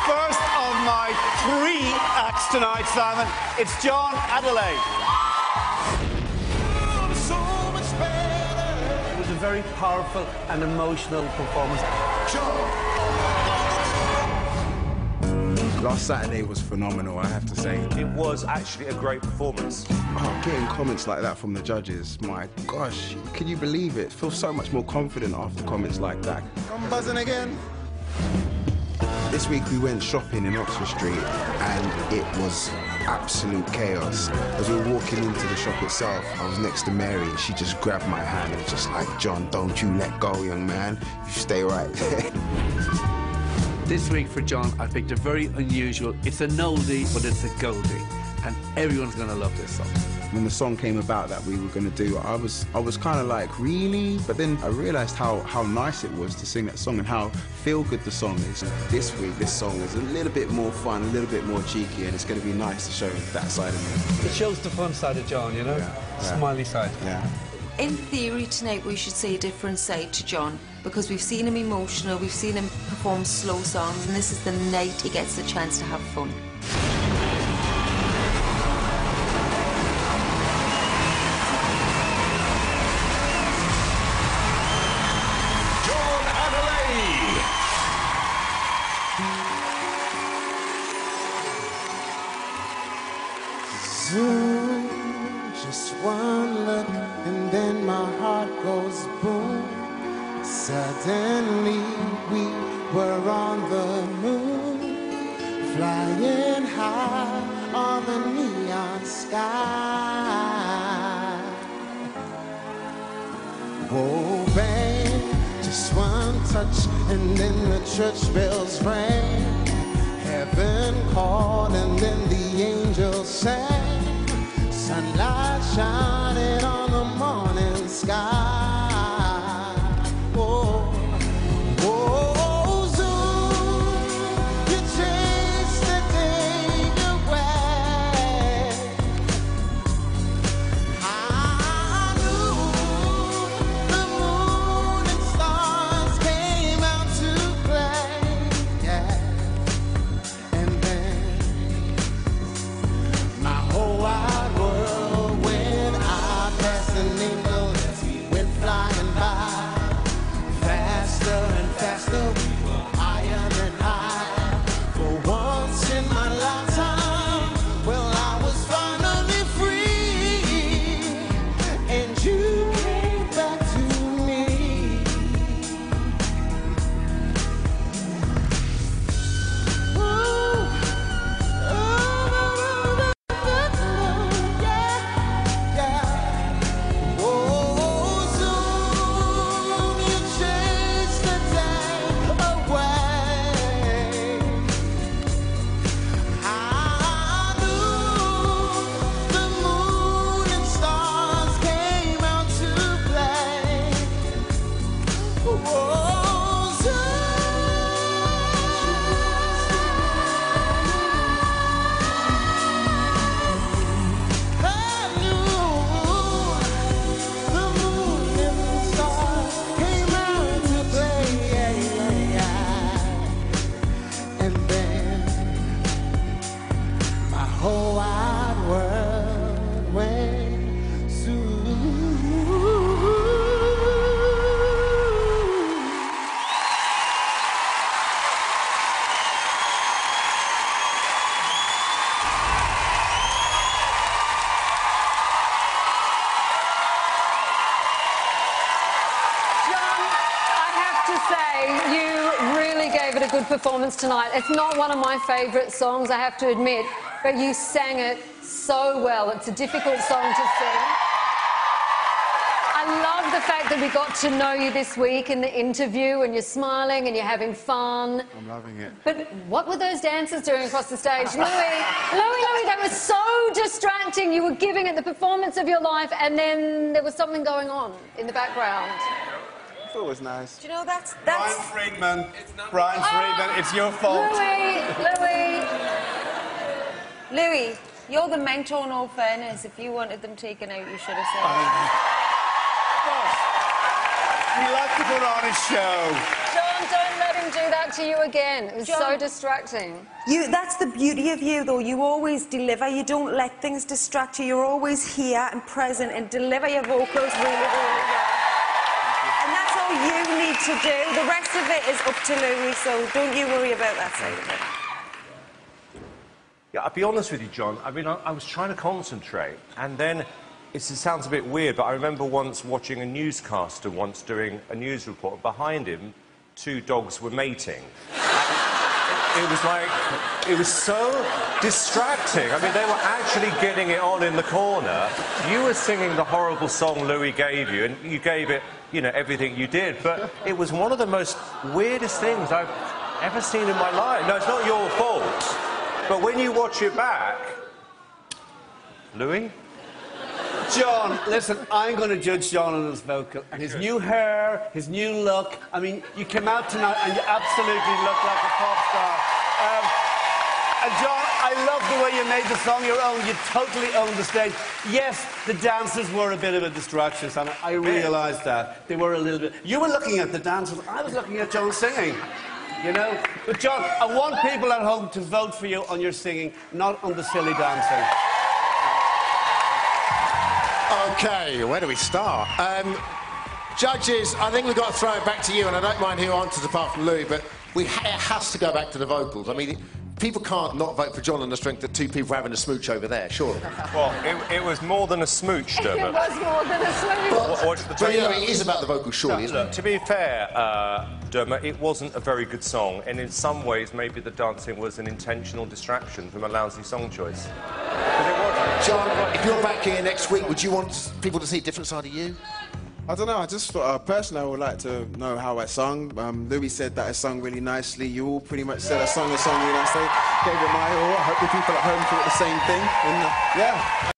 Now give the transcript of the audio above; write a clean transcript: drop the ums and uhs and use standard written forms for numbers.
first of my 3 acts tonight, Simon. It's John Adeleye. It was a very powerful and emotional performance. Last Saturday was phenomenal, I have to say. It was actually a great performance. Oh, getting comments like that from the judges, my gosh, can you believe it? Feel so much more confident after comments like that. I'm buzzing again. This week we went shopping in Oxford Street and it was absolute chaos. As we were walking into the shop itself, I was next to Mary and she just grabbed my hand and was just like, John, don't you let go, young man. You stay right there. This week for John, I picked a very unusual, it's an oldie, but it's a goldie. And everyone's going to love this song. When the song came about that we were going to do, I was kind of like, really? But then I realised how nice it was to sing that song and how feel-good the song is. This week, this song is a little bit more fun, a little bit more cheeky, and it's going to be nice to show that side of me. It shows the fun side of John, you know? Yeah. Smiley side. Yeah. In theory, tonight we should see a different side to John, because we've seen him emotional, we've seen him perform slow songs, and this is the night he gets the chance to have fun. John Adeleye! Zoom, just one look, and then my heart goes boom. Suddenly we were on the moon, flying high on the neon sky. Oh, babe, just one touch, and then the church bells rang. Heaven called, and then the angels sang. Sunlight shining on the morning sky. A good performance tonight. It's not one of my favourite songs, I have to admit, but you sang it so well. It's a difficult song to sing. I love the fact that we got to know you this week in the interview, and you're smiling and you're having fun. I'm loving it. But what were those dancers doing across the stage? Louis, that was so distracting. You were giving it the performance of your life, and then there was something going on in the background. It was nice. Do you know, that's... Brian Friedman. Brian Friedman, it's your fault. Louis, you're the mentor in all fairness. If you wanted them taken out, you should have said it. We like to put on a show. John, don't let him do that to you again. It was so distracting. That's the beauty of you, though. You always deliver. You don't let things distract you. You're always here and present and deliver your vocals really, really well. And that's all you need to do. The rest of it is up to Louis, so don't you worry about that side of it. Yeah, I'll be honest with you, John. I mean, I was trying to concentrate, and then it sounds a bit weird, but I remember once watching a newscaster once doing a news report. Behind him, 2 dogs were mating. It was like, it was so distracting. I mean, they were actually getting it on in the corner. You were singing the horrible song Louis gave you, and you gave it, you know, everything you did. But it was one of the most weirdest things I've ever seen in my life. No, it's not your fault. But when you watch it back... Louis? John, listen, I'm going to judge John on his vocal and his new hair, his new look. I mean, you came out tonight and you absolutely look like a pop star. And John, I love the way you made the song your own. You totally owned the stage. Yes, the dancers were a bit of a distraction, and I realised that. They were a little bit... You were looking at the dancers, I was looking at John singing. You know? But John, I want people at home to vote for you on your singing, not on the silly dancing. OK, where do we start? Judges, I think we've got to throw it back to you, and I don't mind who answers apart from Louis, but it has to go back to the vocals. I mean, people can't not vote for John on the strength that 2 people are having a smooch over there, sure. Well, it was more than a smooch, Dermot. It was more than a smooch. But, you know, it is about the vocals, surely, isn't it? To be fair, Dermot, it wasn't a very good song, and in some ways, maybe the dancing was an intentional distraction from a lousy song choice. But it wasn't. John, if you're back here next week, would you want people to see a different side of you? I don't know, I just thought, personally, I would like to know how I sung. Louis said that I sung really nicely. You all pretty much said I sung really nicely. Gave it my all. I hope the people at home thought the same thing. And, yeah.